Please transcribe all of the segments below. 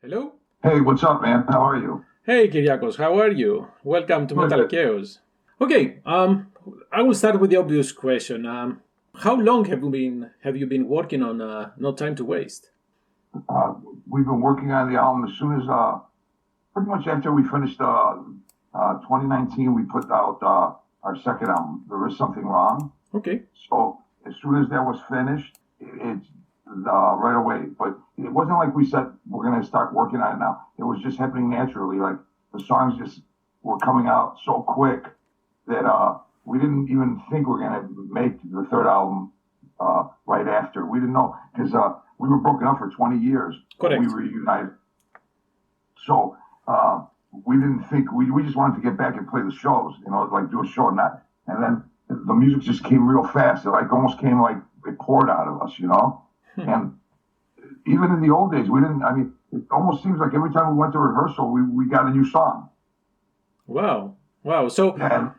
Hello? Hey, what's up, man? How are you? Hey, Kyriakos, how are you? Welcome to Good. MetalKaoz. Okay, I will start with the obvious question. How long have you been working on No Time to Waste? Uh, we've been working on the album as soon as, pretty much after we finished 2019, we put out our second album, There Is Something Wrong. Okay, So as soon as that was finished, it's right away. But it wasn't like we said we're going to start working on it now. It was just happening naturally. Like the songs just were coming out so quick that we didn't even think we are going to make the third album right after. We didn't know because we were broken up for 20 years when we correct. reunited. So we didn't think we just wanted to get back and play the shows, like do a show and that. And then the music just came real fast. It like almost came like it poured out of us. Hmm. And even in the old days, we didn't. I mean, it almost seems like every time we went to rehearsal, we got a new song. Wow, wow. So And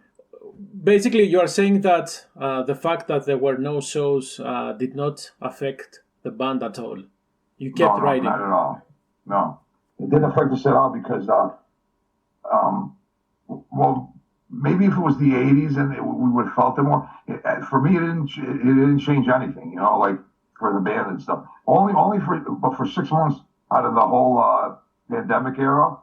basically, you are saying that the fact that there were no shows did not affect the band at all. You kept no, not writing. at all. No, it didn't affect us at all because, well, maybe if it was the '80s and we would have felt it more. For me, it didn't change anything. Like for the band and stuff. Only for 6 months out of the whole pandemic era,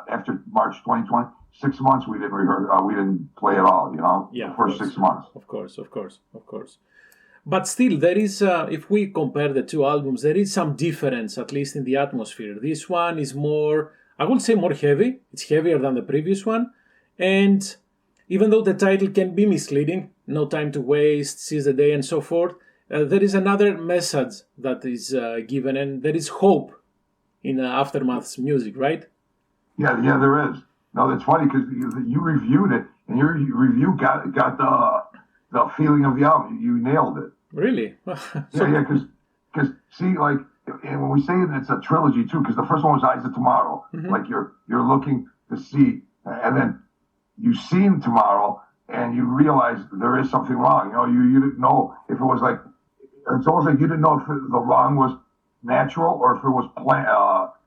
after March 2020, 6 months we didn't rehearse, we didn't play at all. Yeah, The of first course, 6 months. of course, of course, of course. But still, there is, if we compare the two albums, there is some difference, at least in the atmosphere. This one is more, I would say, more heavy. It's heavier than the previous one. And even though the title can be misleading, No Time to Waste, Seize the Day, and so forth, there is another message that is given, and there is hope in Aftermath's music, right? Yeah, there is. No, that's funny because you reviewed it, and your review got the feeling of the album. You nailed it. Really? Yeah, So, yeah, because see, like, and when we say it's a trilogy too, because the first one was Eyes of Tomorrow. mhm. Like you're looking to see, and then you seen Tomorrow, and you realize there is something wrong. You didn't know if it was like it's almost like you didn't know if the wrong was natural or if it was plan.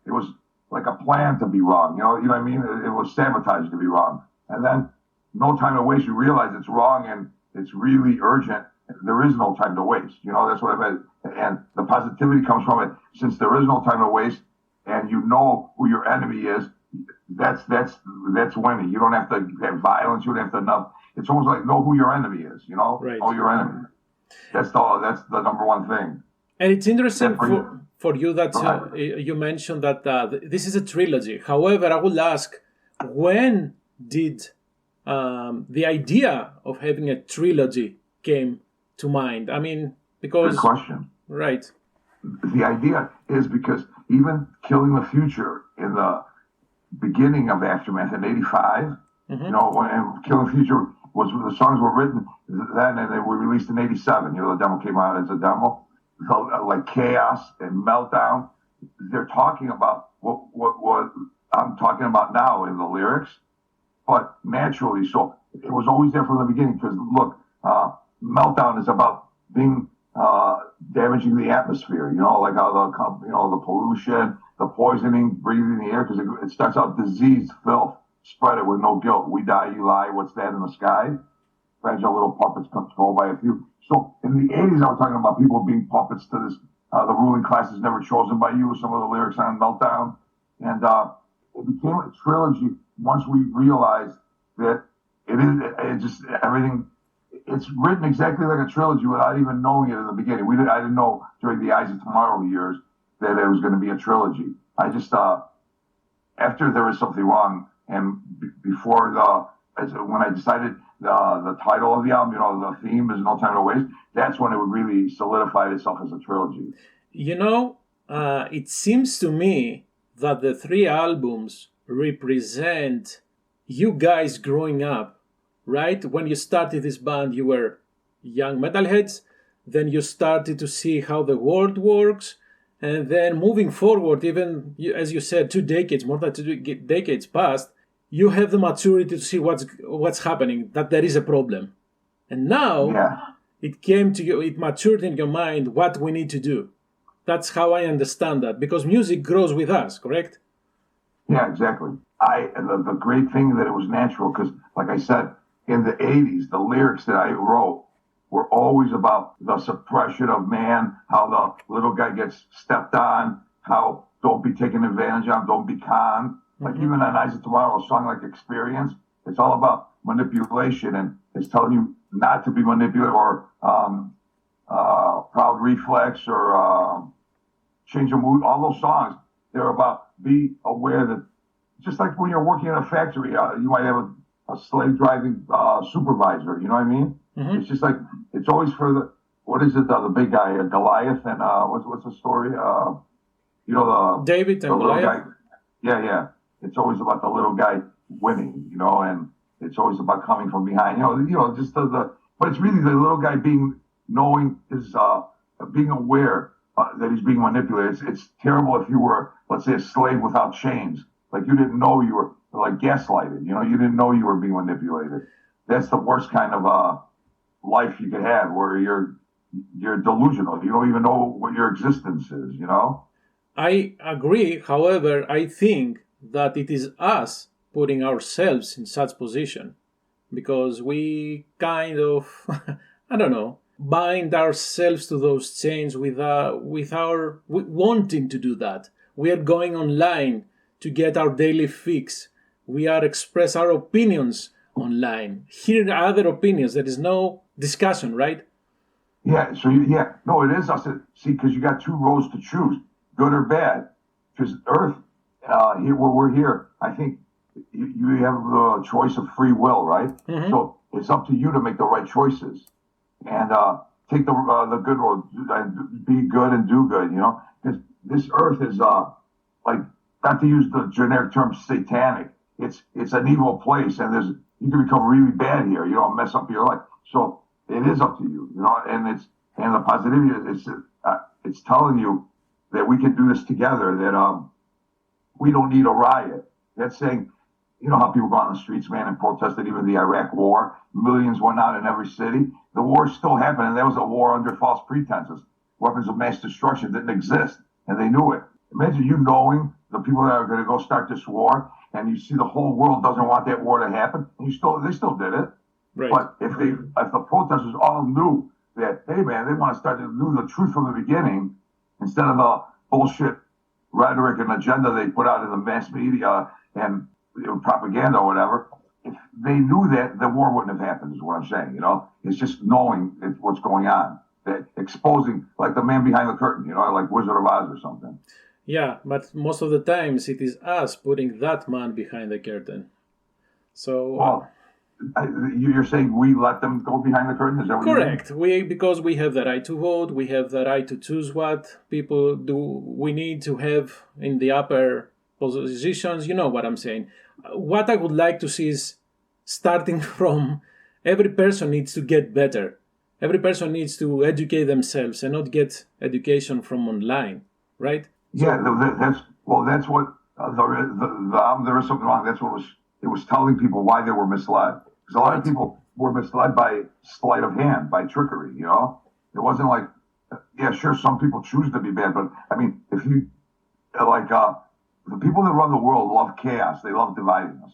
It was like a plan to be wrong. You know what I mean? It was sabotaged to be wrong, and then no time to waste. You realize it's wrong and it's really urgent. There is no time to waste. That's what I meant. And the positivity comes from it. Since there is no time to waste, and you know who your enemy is, that's winning. You don't have to have violence. You don't have to know. It's almost like know who your enemy is. Right. Know your enemy. That's the number one thing. And it's interesting That for you. for you that Go ahead. you mentioned that this is a trilogy. However, I will ask, when did the idea of having a trilogy came to mind? I mean, Good because, question. right. The idea is because even Killing the Future in the beginning of Aftermath in '85, Hmm. when Killing the Future the songs were written then and they were released in '87. The demo came out as a demo. So, like Chaos and Meltdown, they're talking about what I'm talking about now in the lyrics, but naturally. So it was always there from the beginning because look, Meltdown is about being damaging the atmosphere. Like how the pollution, the poisoning, breathing the air, because it starts out disease, filth, spread it with no guilt. We die, you lie. What's that in the sky? Fragile little puppets controlled by a few. So in the '80s, I was talking about people being puppets to this. The ruling class is never chosen by you. Some of the lyrics on Meltdown, and it became a trilogy once we realized that it just everything. It's written exactly like a trilogy without even knowing it in the beginning. I didn't know during the Eyes of Tomorrow years that it was going to be a trilogy. I just after There Is Something Wrong and before when I decided the title of the album, the theme is No Time to Waste. That's when it would really solidified itself as a trilogy. You know, it seems to me that the three albums represent you guys growing up, right? When you started this band, you were young metalheads. Then you started to see how the world works. And then moving forward, even as you said, 2 decades, more than 2 decades passed, you have the maturity to see what's happening, that there is a problem. And now Yeah, it came to you, it matured in your mind what we need to do. That's how I understand that, because music grows with us, correct? Yeah, exactly. The great thing that it was natural because, like I said, in the '80s, the lyrics that I wrote were always about the suppression of man, how the little guy gets stepped on, how don't be taken advantage of, don't be conned. Like even on Isaac Tomorrow, a song like Experience, it's all about manipulation and it's telling you not to be manipulated or Proud Reflex or Change of Mood. All those songs, they're about be aware that just like when you're working in a factory, you might have a slave driving supervisor. You know what I mean? It's just like it's always for the what is it? The big guy, Goliath, and what's the story? You know David and the little Goliath. guy. Yeah. It's always about the little guy winning. You know, and it's always about coming from behind. Just but it's really the little guy knowing his being aware that he's being manipulated. It's terrible if you were, let's say, a slave without chains. Like you didn't know you were like gaslighted. You know, you didn't know you were being manipulated. That's the worst kind of life you could have, where you're delusional. You don't even know what your existence is. You know. I agree. However, I think that it is us putting ourselves in such position because we kind of, I don't know, bind ourselves to those chains with wanting to do that. We are going online to get our daily fix. We are express our opinions online. Hear other opinions. There is no discussion, right? Yeah. So no, it is us. See, because you got two roads to choose, good or bad. Because Earth, here where we're here, I think you have the choice of free will, right? So it's up to you to make the right choices and take the good road, be good and do good. You know, because this Earth is like, not to use the generic term satanic. It's an evil place, and you can become really bad here. You know, mess up your life. So it is up to you. You know, and the positivity it's telling you that we can do this together. That we don't need a riot. That's saying, you know how people go on the streets, man, and protested even the Iraq War. Millions went out in every city. The war still happened, and that was a war under false pretenses. Weapons of mass destruction didn't exist, and they knew it. Imagine you knowing the people that are going to go start this war, and you see the whole world doesn't want that war to happen, and they still did it. Right. But if the protesters all knew that, hey man, they want to start to knew the truth from the beginning, instead of the bullshit rhetoric and agenda they put out in the mass media and propaganda or whatever, if they knew that, the war wouldn't have happened, is what I'm saying. You know, it's just knowing what's going on, that exposing, like the man behind the curtain, you know, like Wizard of Oz or something. Yeah, but most of the times it is us putting that man behind the curtain. So well, you're saying we let them go behind the curtain? Is that what correct. you mean? Because we have the right to vote, we have the right to choose what people do. We need to have in the upper positions. You know what I'm saying. What I would like to see is starting from every person needs to get better. Every person needs to educate themselves and not get education from online, right? Yeah, that's what there is something wrong. That's what it was telling people why they were misled. Because a lot of people were misled by sleight of hand, by trickery. You know, it wasn't like, yeah, sure, some people choose to be bad, but I mean, if you like the people that run the world love chaos. They love dividing us.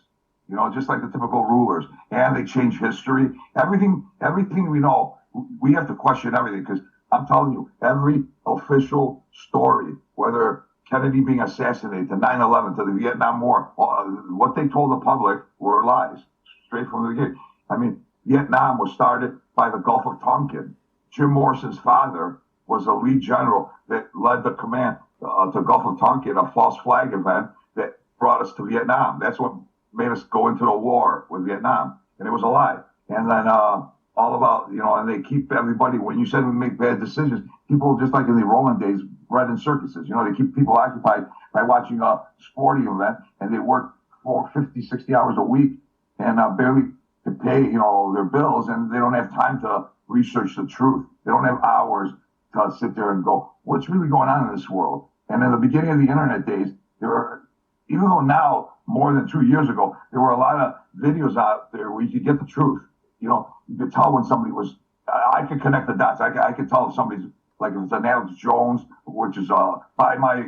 You know, just like the typical rulers, and they change history. Everything we know, we have to question everything because I'm telling you, every official story, whether Kennedy being assassinated, to 9/11, to the Vietnam War, what they told the public were lies, straight from the beginning. I mean, Vietnam was started by the Gulf of Tonkin. Jim Morrison's father was a lead general that led the command to Gulf of Tonkin, a false flag event that brought us to Vietnam. That's what made us go into the war with Vietnam, and it was a lie. And then all about, you know, and they keep everybody, when you said we make bad decisions, people just like in the Roman days, bred in circuses, you know, they keep people occupied by watching a sporting event, and they work for 50, 60 hours a week and barely can pay, you know, their bills, and they don't have time to research the truth. They don't have hours to sit there and go, what's really going on in this world? And in the beginning of the internet days, there were, even though now, more than 2 years ago, there were a lot of videos out there where you could get the truth. You know, you could tell when somebody was, I could connect the dots. I could tell if somebody's Like if it's an Alex Jones, which is buy my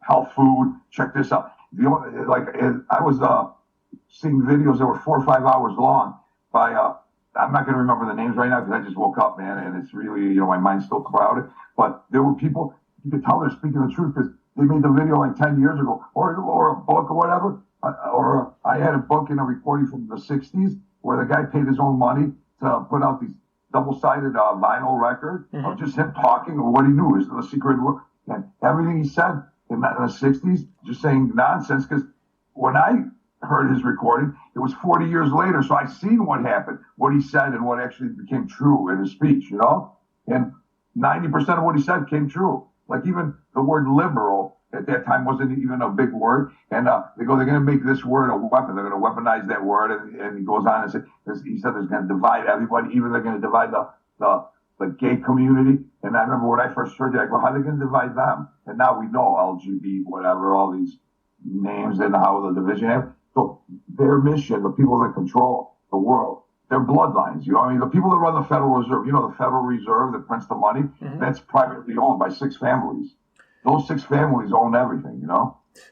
health food, check this out. I was seeing videos that were 4 or 5 hours long by I'm not going to remember the names right now because I just woke up, man, and it's really, my mind's still clouded. But there were people, you could tell they're speaking the truth because they made the video like 10 years ago, or a book or whatever. I had a book in a recording from the 60s where the guy paid his own money to put out these double-sided vinyl record of just him talking or what he knew is the secret word. And everything he said in the 60s, just saying nonsense, because when I heard his recording, it was 40 years later, so I seen what happened, what he said and what actually became true in his speech, And 90% of what he said came true. Like even the word liberal at that time wasn't even a big word. And they're going to make this word a weapon. They're going to weaponize that word. And he goes on and he said there's going to divide everybody. Even they're going to divide the gay community. And I remember when I first heard that, I go, how are they going to divide them? And now we know LGBT, whatever, all these names and how the division is. So their mission, the people that control the world, their bloodlines, the people that run the Federal Reserve, the Federal Reserve that prints the money, that's privately owned by 6 families. Those 6 families own everything,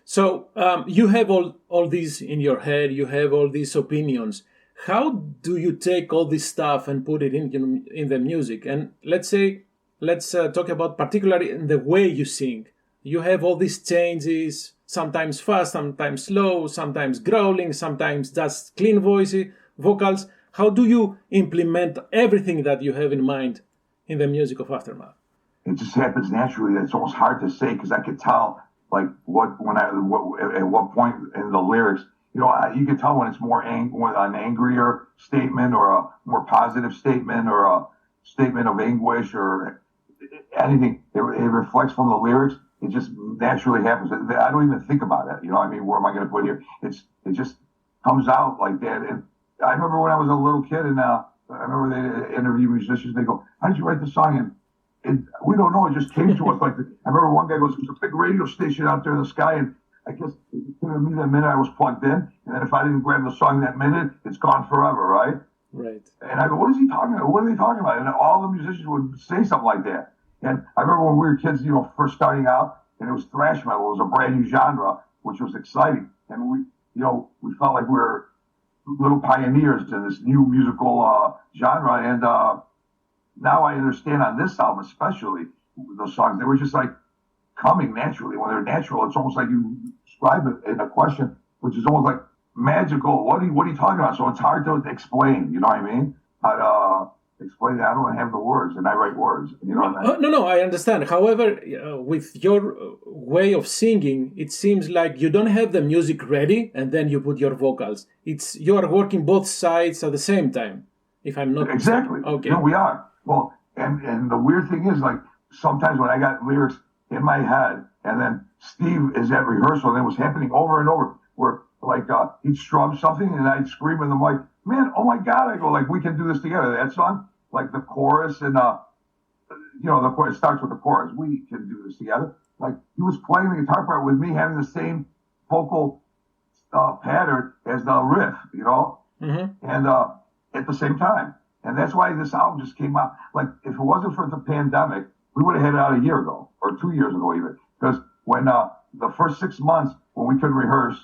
So you have all these in your head, you have all these opinions. How do you take all this stuff and put it in the music? And let's talk about particularly in the way you sing. You have all these changes, sometimes fast, sometimes slow, sometimes growling, sometimes just clean vocals. How do you implement everything that you have in mind in the music of Aftermath? It just happens naturally. It's almost hard to say because I could tell at what point in the lyrics, you can tell when it's more an angrier statement or a more positive statement or a statement of anguish or anything. It reflects from the lyrics. It just naturally happens. I don't even think about it. Where am I going to put here? It just comes out like that. And I remember when I was a little kid, and I remember they interview musicians. They go, "How did you write the song?" And we don't know. It just came to us like that. I remember one guy goes, "There's a big radio station out there in the sky," and I guess it came to me that minute I was plugged in, and then if I didn't grab the song that minute, it's gone forever, right? Right. And I go, "What is he talking about? What are they talking about?" And all the musicians would say something like that. And I remember when we were kids, first starting out, and it was thrash metal. It was a brand new genre, which was exciting, and we felt like we were little pioneers in this new musical genre. And now I understand on this album, especially those songs, they were just like coming naturally. When they're natural, it's almost like you describe it in a question, which is almost like magical. What are you talking about? So it's hard to explain. You know what I mean? How to explain that. I don't have the words, and I write words. You know what I mean? No, I understand. However, with your way of singing, it seems like you don't have the music ready, and then you put your vocals. You are working both sides at the same time. If I'm not exactly. Okay. No, we are. Well, and the weird thing is, like, sometimes when I got lyrics in my head, and then Steve is at rehearsal, and it was happening over and over, where, like, he'd strum something, and I'd scream in the mic, "Man, oh my God," I go, like, "We can do this together." That song, like the chorus, and, the chorus, it starts with the chorus, "We can do this together." Like, he was playing the guitar part with me, having the same vocal pattern as the riff, and at the same time. And that's why this album just came out. Like, if it wasn't for the pandemic, we would have had it out a year ago, or 2 years ago even. Because when the first 6 months, when we couldn't rehearse,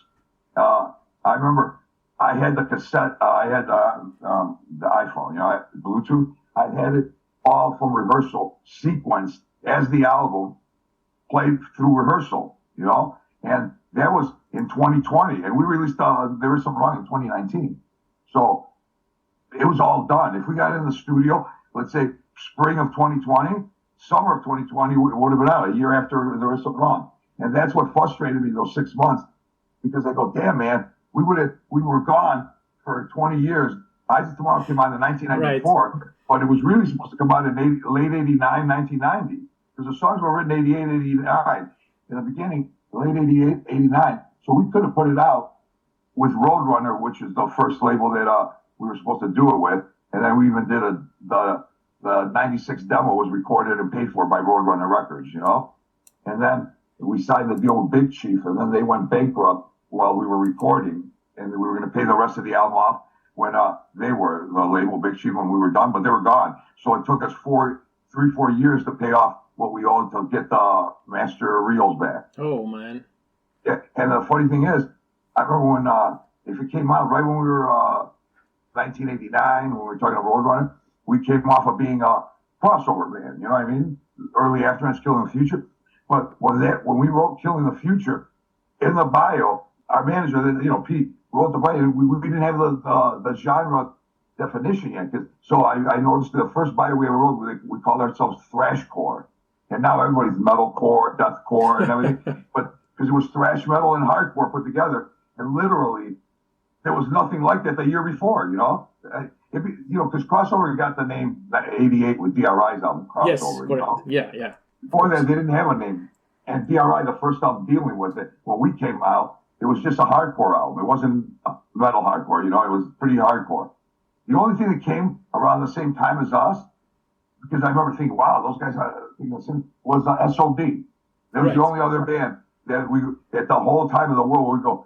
I remember I had the cassette, I had the iPhone, Bluetooth. I had it all from rehearsal, sequenced as the album played through rehearsal, And that was in 2020. And we released, There Was Some Wrong in 2019. So it was all done. If we got in the studio, let's say spring of 2020, summer of 2020, it would have been out a year after There Was Some Wrong. And that's what frustrated me those 6 months, because I go, damn, man, we were gone for 20 years. Eyes of Tomorrow came out in 1994, right. But it was really supposed to come out in late 89, 1990, because the songs were written 88, 89. In the beginning, late 88, 89. So we could have put it out with Roadrunner, which is the first label that we were supposed to do it with. And then we even did the 96 demo was recorded and paid for by Roadrunner Records, And then we signed the deal with Big Chief, and then they went bankrupt while we were recording, and we were going to pay the rest of the album off when they were the label Big Chief when we were done, but they were gone. So it took us 3-4 years to pay off what we owed to get the master reels back. Oh, man. Yeah, and the funny thing is, I remember when if it came out right when we were 1989, when we were talking about Roadrunner, we came off of being a crossover band. You know what I mean? Early Aftermath's Killing the Future. But when we wrote Killing the Future, in the bio, our manager, Pete, wrote the bio. We didn't have the genre definition yet. So I noticed the first bio we ever wrote, we called ourselves thrashcore. And now everybody's metalcore, deathcore, and everything. But because it was thrash metal and hardcore put together, and literally there was nothing like that the year before. Because Crossover got the name '88 with DRI's album Crossover. Yes, correct. Yeah. Before that, they didn't have a name. And DRI, the first album dealing with it, when we came out, it was just a hardcore album. It wasn't metal hardcore, it was pretty hardcore. The only thing that came around the same time as us, because I remember thinking, wow, those guys was SOD. They was the only other band that at the whole time of the world, we go,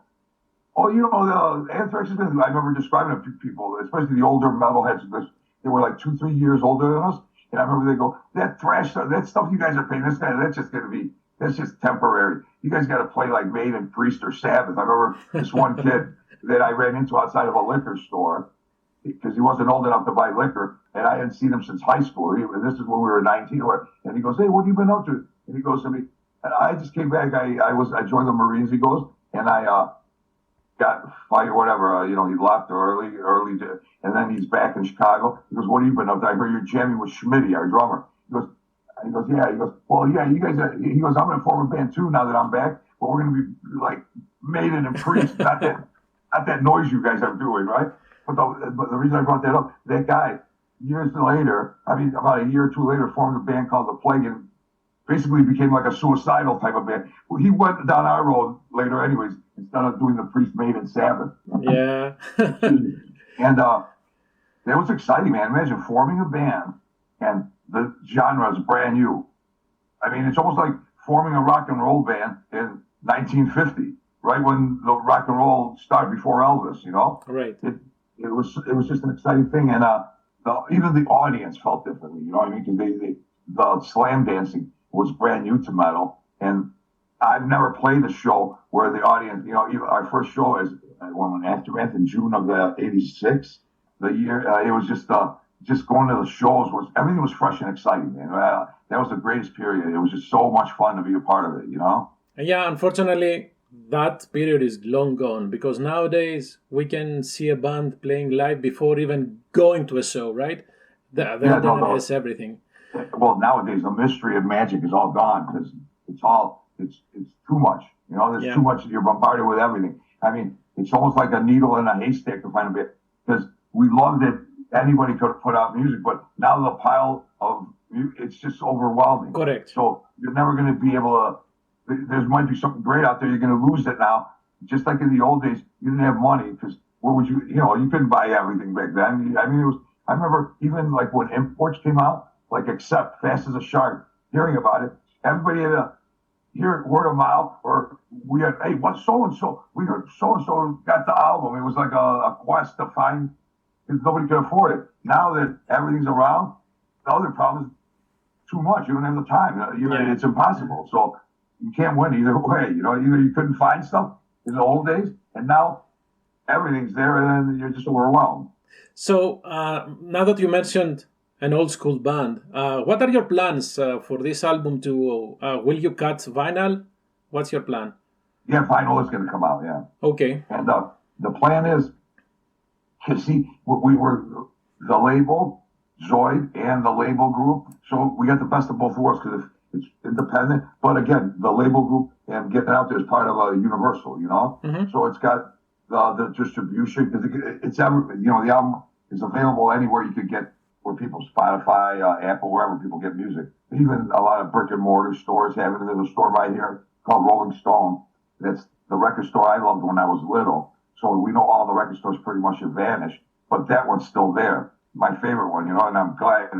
oh, the Anthrax is good. I remember describing it to people, especially the older metalheads. They were like 2-3 years older than us. And I remember they go, that thrash stuff, that stuff you guys are playing, that's just temporary. You guys got to play like Maiden, Priest, or Sabbath. I remember this one kid that I ran into outside of a liquor store because he wasn't old enough to buy liquor, and I hadn't seen him since high school. And this is when we were 19. And he goes, hey, what have you been up to? And he goes to me, and I just came back. I joined the Marines, he goes, and I got fired, whatever. He left early, and then he's back in Chicago. He goes, what have you been up to? I heard you're jamming with Schmitty, our drummer. He goes, yeah. He goes, well, yeah, you guys. He goes, I'm going to form a band too now that I'm back, but we're going to be like Maiden and Priest, not that noise you guys are doing, right? But the reason I brought that up, that guy, years later, about a year or two later, formed a band called The Plague, and basically became like a suicidal type of band. Well, he went down our road later, anyways, instead of doing the Priest, Maiden, Sabbath. Yeah. And that was exciting, man. Imagine forming a band and the genre is brand new. It's almost like forming a rock and roll band in 1950, right when the rock and roll started before Elvis. Right. It was just an exciting thing, and even the audience felt differently. Because the slam dancing was brand new to metal, and I've never played a show where the audience, our first show is when Aftermath in June of '86. The year it was just going to the shows everything was fresh and exciting, man. That was the greatest period. It was just so much fun to be a part of it, Yeah, unfortunately, that period is long gone because nowadays we can see a band playing live before even going to a show, right? The internet has everything. Well, nowadays the mystery of magic is all gone because it's too much. There's too much. You're bombarded with everything. It's almost like a needle in a haystack to find a bit, because we loved it. Anybody could put out music, but now the pile of it's just overwhelming. Correct. So you're never going to be able to. There might be something great out there. You're going to lose it now. Just like in the old days, you didn't have money because where would you? You couldn't buy everything back then. It was. I remember even like when imports came out, like Accept, Fast as a Shark. Hearing about it, everybody had to hear it word of mouth, or we had, hey, what so and so? We heard so and so got the album. It was like a quest to find, because nobody could afford it. Now that everything's around, the other problem is too much. You don't have the time. It's impossible. So you can't win either way. Either you couldn't find stuff in the old days, and now everything's there, and then you're just overwhelmed. So now that you mentioned an old school band, what are your plans for this album? Will you cut vinyl? What's your plan? Yeah, vinyl is going to come out. Yeah. Okay. And the plan is, we were the label, Zoid, and the label group. So we got the best of both worlds because it's independent. But again, the label group and getting out there is part of a Universal, Mm-hmm. So it's got the distribution, because the album is available anywhere you could get, where people, Spotify, Apple, wherever people get music. Even a lot of brick and mortar stores have it. There's a store right here called Rolling Stone. That's the record store I loved when I was little. So we know all the record stores pretty much have vanished, but that one's still there. My favorite one, and I'm glad.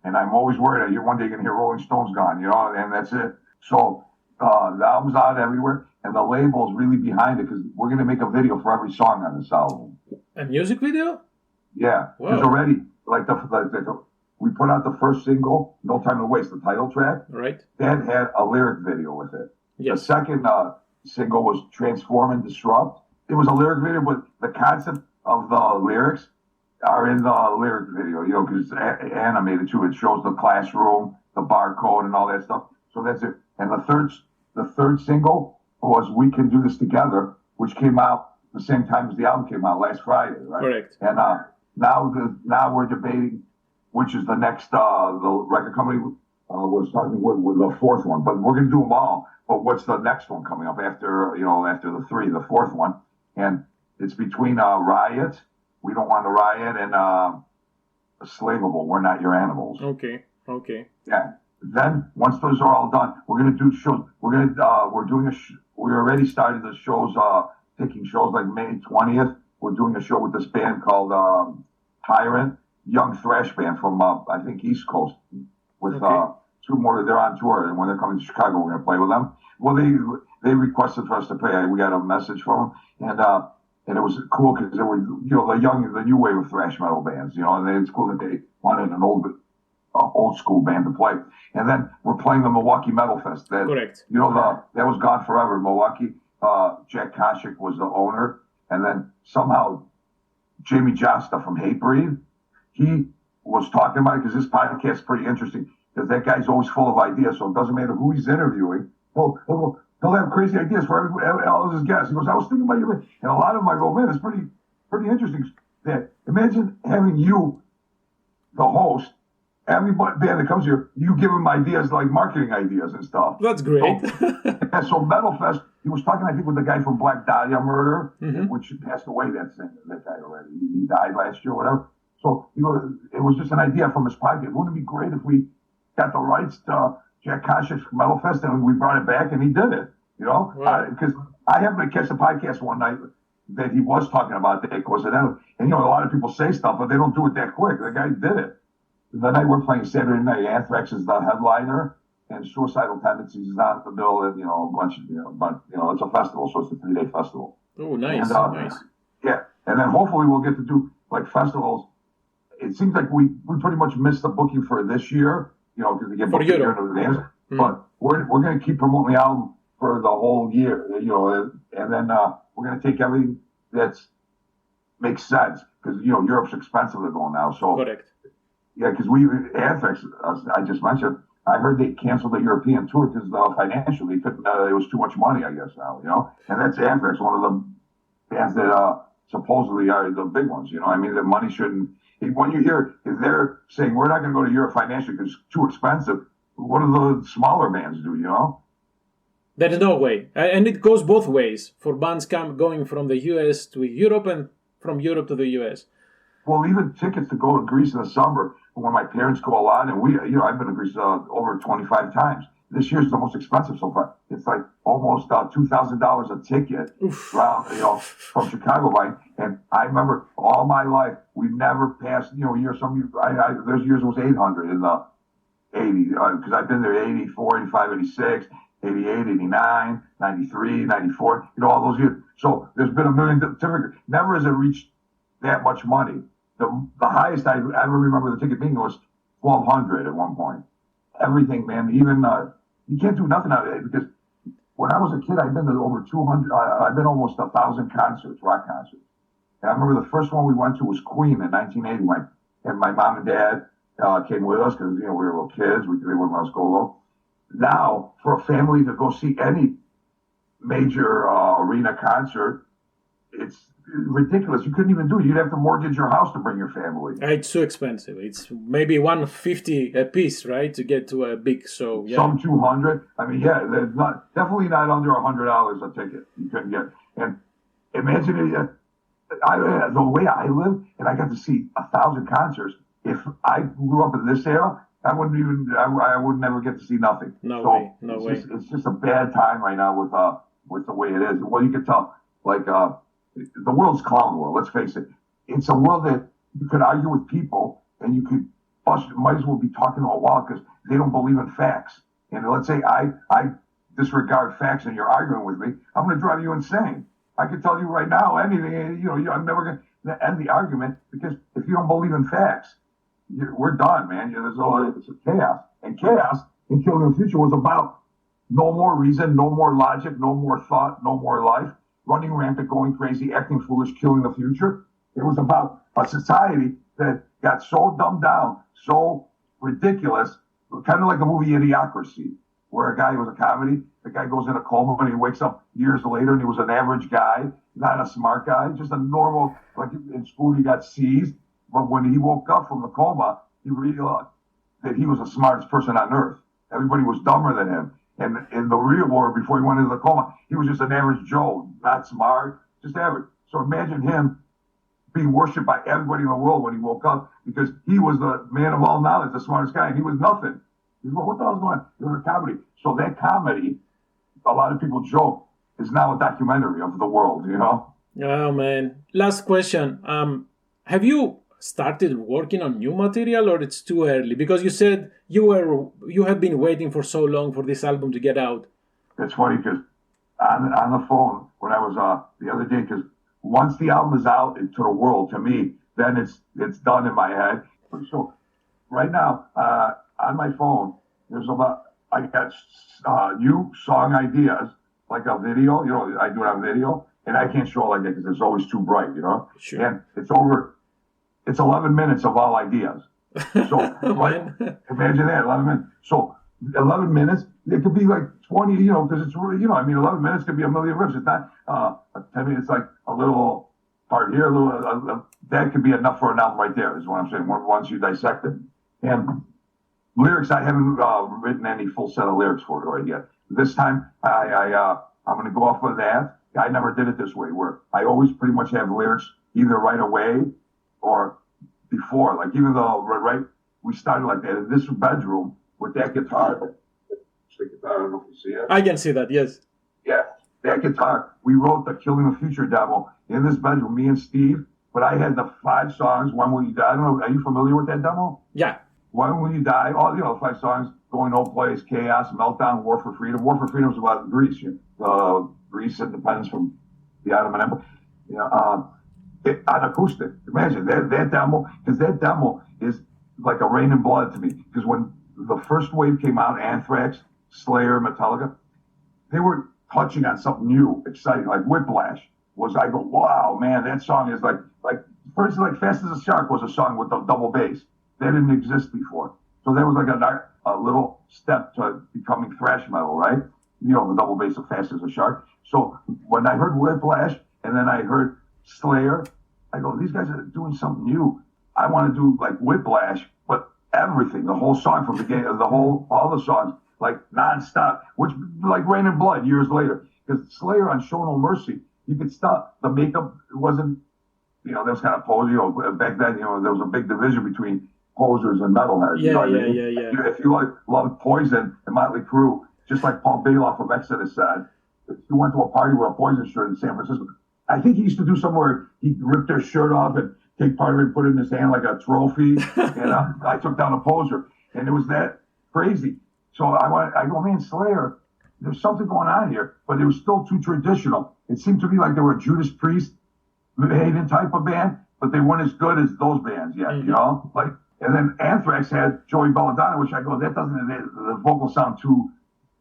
And I'm always worried that one day you're going to hear Rolling Stone's gone, and that's it. So the album's out everywhere, and the label's really behind it, because we're going to make a video for every song on this album. A music video? Yeah, there's already like the we put out the first single, No Time to Waste, the title track. Right. That had a lyric video with it. Yes. The second single was Transform and Disrupt. It was a lyric video, but the concept of the lyrics are in the lyric video, because it's animated too. It shows the classroom, the barcode, and all that stuff. So that's it. And the third single was We Can Do This Together, which came out the same time as the album came out last Friday, right? Correct. And now we're debating which is the next the record company was talking with the fourth one, but we're gonna do them all. But what's the next one coming up after the three, the fourth one? And it's between Riot, We Don't Want to Riot, and Slaveable, We're Not Your Animals. Okay. Yeah. Then once those are all done, we're gonna do shows. We already started the shows, picking shows like May 20th. We're doing a show with this band called Tyrant, young thrash band from I think East Coast, with two more. They're on tour, and when they're coming to Chicago, we're gonna play with them. Well, they requested for us to play. We got a message from them, and it was cool because they were the new wave of thrash metal bands, and it's cool that they wanted an old school band to play. And then we're playing the Milwaukee Metal Fest. Correct. That was gone forever. Milwaukee, Jack Koshik was the owner, and then somehow Jamie Josta from Hatebreed, he was talking about it because this podcast is pretty interesting because that guy's always full of ideas, so it doesn't matter who he's interviewing. He'll have crazy ideas for all his guests. He goes, I was thinking about you, and a lot of them I go, man, it's pretty interesting. That imagine having you, the host, every band that comes here, you give them ideas like marketing ideas and stuff. That's great. So Metal Fest, he was talking, I think, with the guy from Black Dahlia Murder, which passed away, that guy already. He died last year or whatever. So, it was just an idea from his podcast. Wouldn't it be great if we got the rights to Jack Koshik's Metal Fest and we brought it back and he did it, Because I happened to catch the podcast one night that he was talking about that coincidentally. And, a lot of people say stuff, but they don't do it that quick. The guy did it. The night we're playing Saturday night, Anthrax is the headliner, and Suicidal Tendencies is not the bill, and a bunch of but it's a festival, so it's a 3-day festival. Oh, nice, and, nice. Yeah, and then hopefully we'll get to do like festivals. It seems like we pretty much missed the booking for this year, because they get booked a year in advance. But we're going to keep promoting the album for the whole year, and then we're going to take everything that's makes sense because Europe's expensive to go now, so. Correct. Yeah, because Anthrax, I just mentioned, I heard they canceled the European tour because financially it was too much money, I guess now, and that's Anthrax, one of the bands that supposedly are the big ones, the money shouldn't, when you hear, if they're saying we're not going to go to Europe financially because it's too expensive, what do the smaller bands do, There is no way, and it goes both ways for bands going from the US to Europe and from Europe to the US. Well, even tickets to go to Greece in the summer, when my parents go a lot, and I've been to Greece over 25 times. This year's the most expensive so far. It's like almost $2,000 a ticket, around, from Chicago by. And I remember all my life, we've never passed, there's years it was 800 in the 80s, because I've been there 84, 85, 86, 88, 89, 93, 94, all those years. So there's been a million tickets. Never has it reached that much money. The highest I ever remember the ticket being was $1,200 at one point. Everything, man. Even you can't do nothing out of it because when I was a kid, I've been to over 200. I've been almost 1,000 concerts, rock concerts. And I remember the first one we went to was Queen in 1980. And my mom and dad came with us because we were little kids. They wouldn't let us go alone. Now, for a family to go see any major arena concert, it's ridiculous. You couldn't even do it. You'd have to mortgage your house to bring your family. It's too expensive. It's maybe $150 a piece, right, to get to a big show. Yeah. Some $200. There's definitely not under $100 a ticket. You couldn't get. And imagine the way I live, and I got to see 1,000 concerts. If I grew up in this era, I would never get to see nothing. No way. It's just a bad time right now with the way it is. Well, you can tell, the world's clown world, let's face it. It's a world that you could argue with people and you might as well be talking to a wall because they don't believe in facts. And let's say I disregard facts and you're arguing with me, I'm going to drive you insane. I can tell you right now anything, I'm never going to end the argument because if you don't believe in facts, we're done, man. It's a chaos. And chaos in Killing the Future was about no more reason, no more logic, no more thought, no more life, running rampant, going crazy, acting foolish, killing the future. It was about a society that got so dumbed down, so ridiculous, kind of like the movie Idiocracy, where a guy was a comedy, the guy goes in a coma and he wakes up years later and he was an average guy, not a smart guy, just a normal, like in school he got C's. But when he woke up from the coma, he realized that he was the smartest person on earth. Everybody was dumber than him. And in the real world, before he went into the coma, he was just an average Joe, not smart, just average. So imagine him being worshipped by everybody in the world when he woke up because he was the man of all knowledge, the smartest guy, and he was nothing. He was, well, what the hell's going on? It was a comedy. So that comedy, a lot of people joke, is now a documentary of the world, you know? Oh, man. Last question. Have you started working on new material or it's too early? Because you said you have been waiting for so long for this album to get out. It's funny because on the phone when I was the other day, because once the album is out to the world, to me, then it's done in my head. So right now on my phone, I got new song ideas, like a video. You know, I do it on video, and I can't show it like that because it's always too bright. You know, sure. And it's 11 minutes of all ideas. So right, imagine that, 11 minutes. So 11 minutes, it could be like 20, you know, because it's really, you know, I mean, 11 minutes could be a million riffs. It's not, 10 minutes, like a little part here, that could be enough for an album right there, is what I'm saying, once you dissect it. And lyrics, I haven't written any full set of lyrics for it right yet. This time, I'm going to go off of that. I never did it this way, where I always pretty much have lyrics either right away or before. Like, even though, right, we started like that in this bedroom with that guitar. I don't know if you see it. I can see that, yes. Yeah, that guitar. We wrote the Killing the Future demo in this bedroom, me and Steve. But I had the 5 songs. When Will You Die? I don't know. Are you familiar with that demo? Yeah. When Will You Die? All, you know, 5 songs. Going No Place, Chaos, Meltdown, War for Freedom. War for Freedom was about Greece. Greece independence from the Ottoman Empire. You know, on acoustic. Imagine that demo, because that demo is like a Rain and Blood to me. Because when the first wave came out, Anthrax, Slayer, Metallica, they were touching on something new, exciting, like Whiplash. I go, wow, man, that song is like first, like Fast as a Shark was a song with a double bass. That didn't exist before. So that was like a little step to becoming thrash metal, right? You know, the double bass of Fast as a Shark. So when I heard Whiplash and then I heard Slayer, I go, these guys are doing something new. I want to do like Whiplash, but everything, the whole song from the beginning, all the songs, like nonstop, which like Rain and Blood years later. Because Slayer on Show No Mercy, you could stop. The makeup wasn't, you know, that was kind of posy. You know, back then, you know, there was a big division between posers and metalheads. Yeah, you know what yeah, I mean? yeah. If you loved Poison and Motley Crue, just like Paul Bailoff from Exodus said, if you went to a party with a Poison shirt in San Francisco, I think he used to do somewhere he ripped their shirt off and take part of it and put it in his hand like a trophy. And I took down a poser, and it was that crazy. So I go, man, Slayer, there's something going on here, but it was still too traditional. It seemed to me like they were a Judas Priest, Maiden type of band, but they weren't as good as those bands yet, you know? Like, and then Anthrax had Joey Belladonna, which I go, the vocals sound too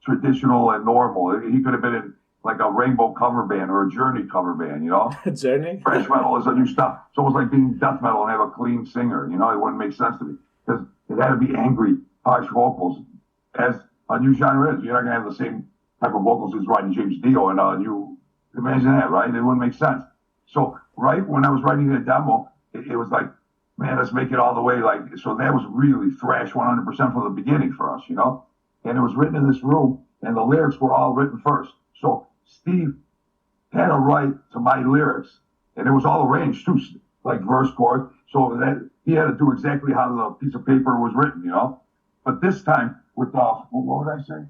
traditional and normal. He could have been in like a Rainbow cover band or a Journey cover band, you know? Journey? Thrash metal is a new stuff. It's almost like being death metal and have a clean singer, you know? It wouldn't make sense to me because it had to be angry, harsh vocals, as a new genre is. You're not going to have the same type of vocals as writing James Dio and you imagine that, right? It wouldn't make sense. So, right when I was writing the demo, it was like, man, let's make it all the way. Like, so that was really thrash 100% from the beginning for us, you know? And it was written in this room, and the lyrics were all written first. So Steve had a right to my lyrics, and it was all arranged too, like verse, chorus. So that he had to do exactly how the piece of paper was written, you know? But this time, with what would I say?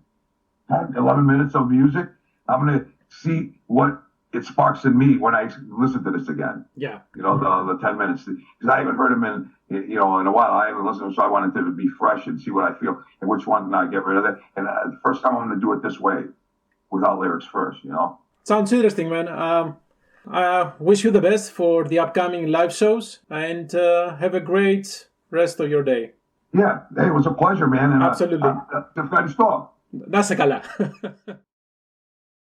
10, 11 minutes of music, I'm going to see what it sparks in me when I listen to this again. Yeah. You know, the 10 minutes. Because I haven't heard him in a while. I haven't listened to him, so I wanted to be fresh and see what I feel and which one not get rid of it. And the first time I'm going to do it this way, without lyrics first, you know? Sounds interesting, man. I wish you the best for the upcoming live shows and have a great rest of your day. Yeah, hey, it was a pleasure, man. And, Absolutely. ευχαριστώ. Να είσαι καλά.